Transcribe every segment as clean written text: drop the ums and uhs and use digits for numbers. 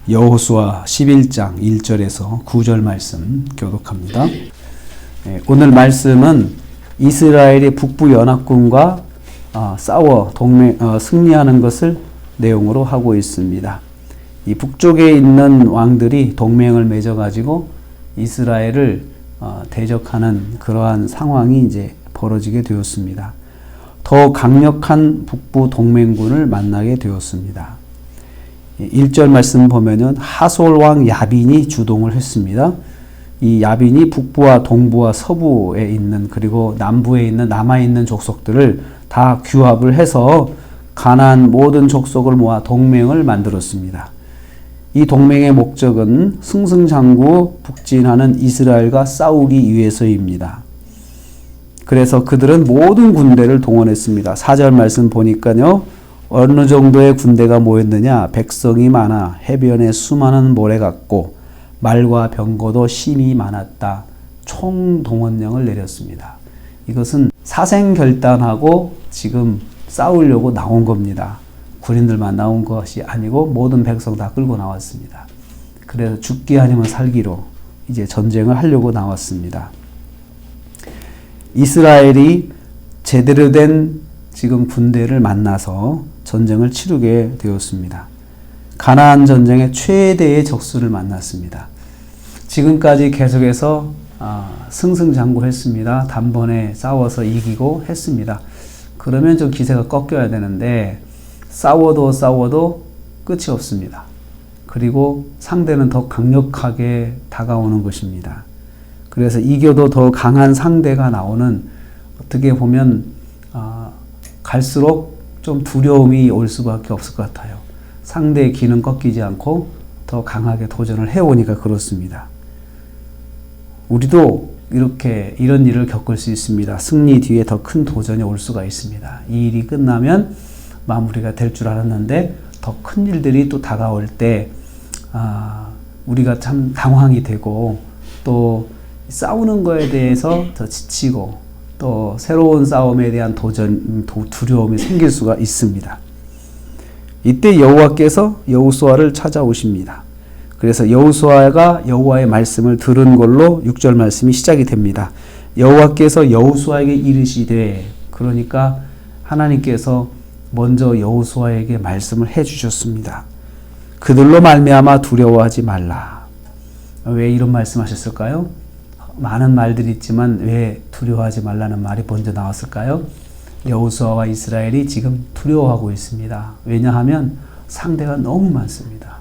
여호수아 11장 1절에서 9절 말씀 교독합니다. 오늘 말씀은 이스라엘이 북부 연합군과 싸워 승리하는 것을 내용으로 하고 있습니다. 이 북쪽에 있는 왕들이 동맹을 맺어가지고 이스라엘을 대적하는 그러한 상황이 이제 벌어지게 되었습니다. 더 강력한 북부 동맹군을 만나게 되었습니다. 1절 말씀 보면은 하솔 왕 야빈이 주동을 했습니다. 이 야빈이 북부와 동부와 서부에 있는 그리고 남부에 있는 남아있는 족속들을 다 규합을 해서 가나안 모든 족속을 모아 동맹을 만들었습니다. 이 동맹의 목적은 승승장구 북진하는 이스라엘과 싸우기 위해서입니다. 그래서 그들은 모든 군대를 동원했습니다. 4절 말씀 보니까요. 어느 정도의 군대가 모였느냐? 백성이 많아 해변에 수많은 모래 같고 말과 병거도 심히 많았다. 총동원령을 내렸습니다. 이것은 사생결단하고 지금 싸우려고 나온 겁니다. 군인들만 나온 것이 아니고 모든 백성 다 끌고 나왔습니다. 그래서 죽기 아니면 살기로 이제 전쟁을 하려고 나왔습니다. 이스라엘이 제대로 된 지금 군대를 만나서 전쟁을 치르게 되었습니다. 가나안 전쟁의 최대의 적수를 만났습니다. 지금까지 계속해서 승승장구했습니다. 단번에 싸워서 이기고 했습니다. 그러면 좀 기세가 꺾여야 되는데 싸워도 끝이 없습니다. 그리고 상대는 더 강력하게 다가오는 것입니다. 그래서 이겨도 더 강한 상대가 나오는 어떻게 보면 갈수록 좀 두려움이 올 수밖에 없을 것 같아요. 상대의 기는 꺾이지 않고 더 강하게 도전을 해오니까 그렇습니다. 우리도 이런 일을 겪을 수 있습니다. 승리 뒤에 더 큰 도전이 올 수가 있습니다. 이 일이 끝나면 마무리가 될 줄 알았는데 더 큰 일들이 또 다가올 때 우리가 참 당황이 되고 또 싸우는 거에 대해서 더 지치고 또 새로운 싸움에 대한 두려움이 생길 수가 있습니다. 이때 여호와께서 여호수아를 찾아오십니다. 그래서 여호수아가 여호와의 말씀을 들은 걸로 6절 말씀이 시작이 됩니다. 여호와께서 여호수아에게 이르시되, 그러니까 하나님께서 먼저 여호수아에게 말씀을 해주셨습니다. 그들로 말미암아 두려워하지 말라. 왜 이런 말씀하셨을까요? 많은 말들이 있지만 왜 두려워하지 말라는 말이 먼저 나왔을까요? 여호수아와 이스라엘이 지금 두려워하고 있습니다. 왜냐하면 상대가 너무 많습니다.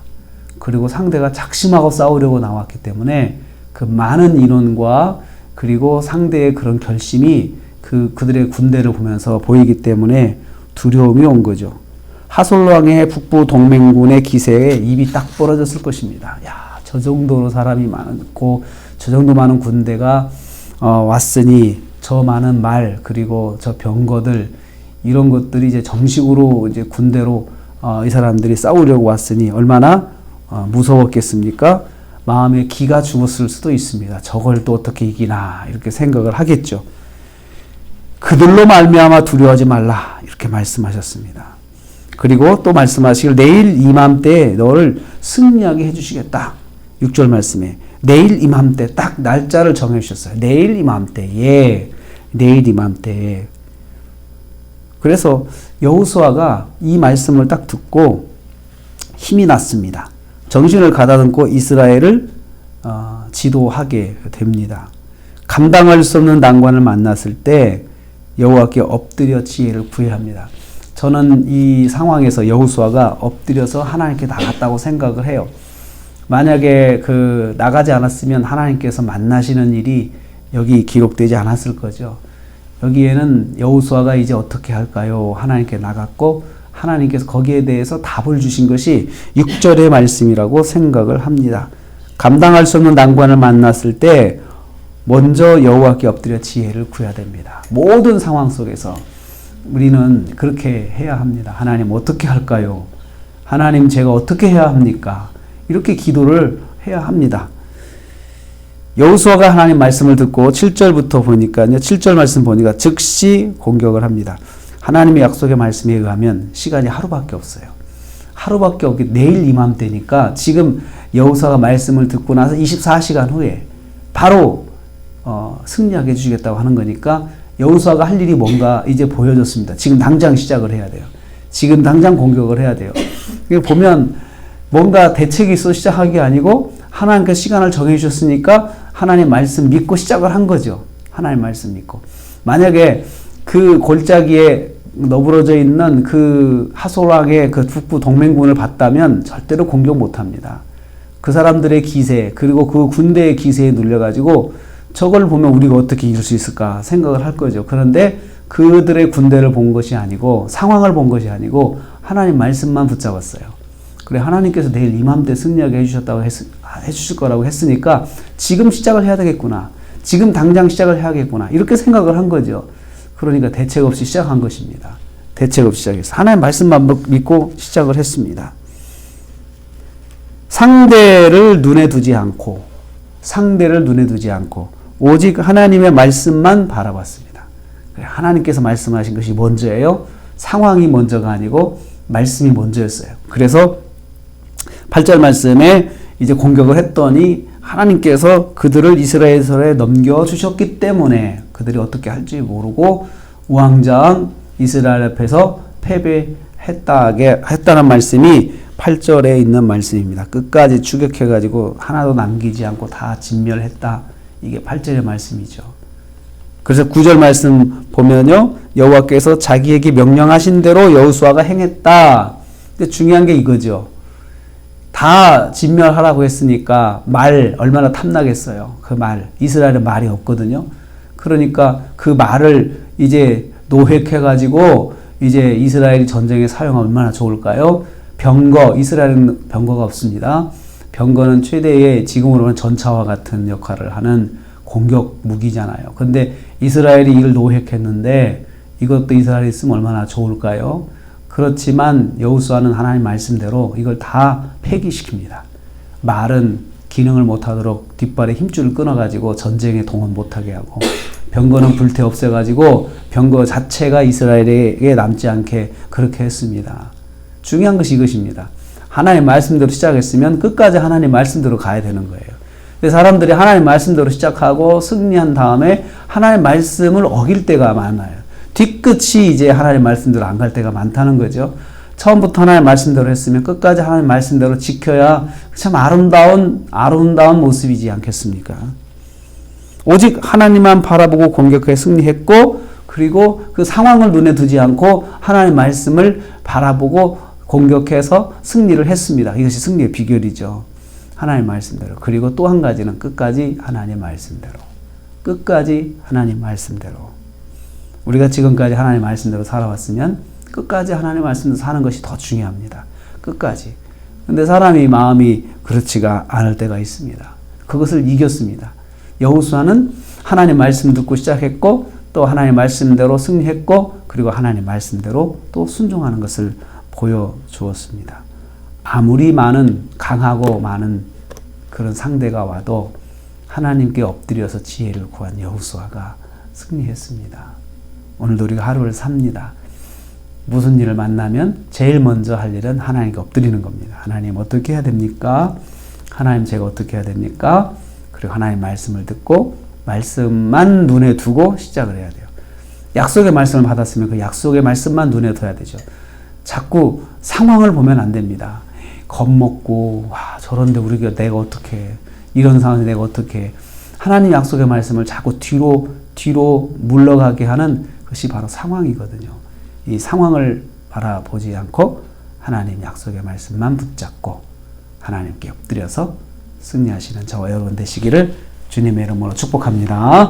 그리고 상대가 작심하고 싸우려고 나왔기 때문에 그 많은 인원과 그리고 상대의 그런 결심이 그들의 군대를 보면서 보이기 때문에 두려움이 온 거죠. 하솔 왕의 북부 동맹군의 기세에 입이 딱 벌어졌을 것입니다. 야, 저 정도로 사람이 많고 저 정도 많은 군대가 왔으니 저 많은 말 그리고 저 병거들 이런 것들이 이제 정식으로 이제 군대로 이 사람들이 싸우려고 왔으니 얼마나 무서웠겠습니까? 마음에 기가 죽었을 수도 있습니다. 저걸 또 어떻게 이기나 이렇게 생각을 하겠죠. 그들로 말미암아 두려워하지 말라 이렇게 말씀하셨습니다. 그리고 또 말씀하시길 내일 이맘때에 너를 승리하게 해주시겠다. 6절 말씀에 내일 이맘때 딱 날짜를 정해 주셨어요. 내일 이맘때에. 그래서 여호수아가 이 말씀을 딱 듣고 힘이 났습니다. 정신을 가다듬고 이스라엘을 지도하게 됩니다. 감당할 수 없는 난관을 만났을 때 여호와께 엎드려 지혜를 구해야 합니다. 저는 이 상황에서 여호수아가 엎드려서 하나님께 나갔다고 생각을 해요. 만약에 나가지 않았으면 하나님께서 만나시는 일이 여기 기록되지 않았을 거죠. 여기에는 여호수아가 이제 어떻게 할까요? 하나님께 나갔고 하나님께서 거기에 대해서 답을 주신 것이 6절의 말씀이라고 생각을 합니다. 감당할 수 없는 난관을 만났을 때 먼저 여호와께 엎드려 지혜를 구해야 됩니다. 모든 상황 속에서 우리는 그렇게 해야 합니다. 하나님 어떻게 할까요? 하나님 제가 어떻게 해야 합니까? 이렇게 기도를 해야 합니다. 여호수아가 하나님 말씀을 듣고 7절부터 보니까요. 7절 말씀 보니까 즉시 공격을 합니다. 하나님의 약속의 말씀에 의하면 시간이 하루밖에 없어요. 하루밖에 없기, 내일 이맘때니까 지금 여호수아가 말씀을 듣고 나서 24시간 후에 바로 승리하게 해주시겠다고 하는 거니까 여호수아가 할 일이 뭔가 이제 보여졌습니다. 지금 당장 시작을 해야 돼요. 지금 당장 공격을 해야 돼요. 보면 뭔가 대책이 있어 시작한 게 아니고 하나님께서 시간을 정해주셨으니까 하나님 말씀 믿고 시작을 한 거죠. 하나님 말씀 믿고. 만약에 그 골짜기에 너부러져 있는 그 하솔왕의 그 북부 동맹군을 봤다면 절대로 공격 못 합니다. 그 사람들의 기세, 그리고 그 군대의 기세에 눌려가지고 저걸 보면 우리가 어떻게 이길 수 있을까 생각을 할 거죠. 그런데 그들의 군대를 본 것이 아니고, 상황을 본 것이 아니고, 하나님 말씀만 붙잡았어요. 그래, 하나님께서 내일 이맘때 승리하게 해주실 거라고 했으니까 지금 시작을 해야 되겠구나. 지금 당장 시작을 해야겠구나. 이렇게 생각을 한 거죠. 그러니까 대책 없이 시작한 것입니다. 대책 없이 시작했어요. 하나님 말씀만 믿고 시작을 했습니다. 상대를 눈에 두지 않고 오직 하나님의 말씀만 바라봤습니다. 하나님께서 말씀하신 것이 먼저예요. 상황이 먼저가 아니고 말씀이 먼저였어요. 그래서 8절 말씀에 이제 공격을 했더니 하나님께서 그들을 이스라엘에 넘겨주셨기 때문에 그들이 어떻게 할지 모르고 우왕좌왕 이스라엘 앞에서 패배했다는 말씀이 8절에 있는 말씀입니다. 끝까지 추격해가지고 하나도 남기지 않고 다 진멸했다. 이게 8절의 말씀이죠. 그래서 9절 말씀 보면요, 여호와께서 자기에게 명령하신 대로 여호수아가 행했다. 근데 중요한 게 이거죠. 다 진멸하라고 했으니까 말 얼마나 탐나겠어요. 그 말, 이스라엘은 말이 없거든요. 그러니까 그 말을 이제 노획해가지고 이제 이스라엘이 전쟁에 사용하면 얼마나 좋을까요? 병거, 이스라엘은 병거가 없습니다. 병거는 최대의 지금으로는 전차와 같은 역할을 하는 공격 무기잖아요. 근데 이스라엘이 이걸 노획했는데 이것도 이스라엘이 있으면 얼마나 좋을까요? 그렇지만 여호수아는 하나님 말씀대로 이걸 다 폐기시킵니다. 말은 기능을 못하도록 뒷발에 힘줄을 끊어가지고 전쟁에 동원 못하게 하고, 병거는 불태 없애가지고 병거 자체가 이스라엘에게 남지 않게 그렇게 했습니다. 중요한 것이 이것입니다. 하나님 말씀대로 시작했으면 끝까지 하나님 말씀대로 가야 되는 거예요. 근데 사람들이 하나님 말씀대로 시작하고 승리한 다음에 하나님 말씀을 어길 때가 많아요. 뒤끝이 이제 하나님 말씀대로 안 갈 때가 많다는 거죠. 처음부터 하나님 말씀대로 했으면 끝까지 하나님 말씀대로 지켜야 참 아름다운 모습이지 않겠습니까? 오직 하나님만 바라보고 공격해 승리했고, 그리고 그 상황을 눈에 두지 않고 하나님 말씀을 바라보고 공격해서 승리를 했습니다. 이것이 승리의 비결이죠. 하나님 말씀대로. 그리고 또 한 가지는 끝까지 하나님 말씀대로. 끝까지 하나님 말씀대로. 우리가 지금까지 하나님 말씀대로 살아왔으면 끝까지 하나님 말씀대로 사는 것이 더 중요합니다. 끝까지. 근데 사람이 마음이 그렇지가 않을 때가 있습니다. 그것을 이겼습니다. 여호수아는 하나님 말씀 듣고 시작했고, 또 하나님 말씀대로 승리했고, 그리고 하나님 말씀대로 또 순종하는 것을 보여주었습니다. 아무리 강하고 많은 그런 상대가 와도 하나님께 엎드려서 지혜를 구한 여호수아가 승리했습니다. 오늘도 우리가 하루를 삽니다. 무슨 일을 만나면 제일 먼저 할 일은 하나님께 엎드리는 겁니다. 하나님 어떻게 해야 됩니까? 하나님 제가 어떻게 해야 됩니까? 그리고 하나님 말씀을 듣고 말씀만 눈에 두고 시작을 해야 돼요. 약속의 말씀을 받았으면 그 약속의 말씀만 눈에 둬야 되죠. 자꾸 상황을 보면 안 됩니다. 겁먹고 저런데 내가 어떻게 해? 이런 상황에서 내가 어떻게 해? 하나님 약속의 말씀을 자꾸 뒤로 물러가게 하는 것이 바로 상황이거든요. 이 상황을 바라보지 않고 하나님 약속의 말씀만 붙잡고 하나님께 엎드려서 승리하시는 저와 여러분 되시기를 주님의 이름으로 축복합니다.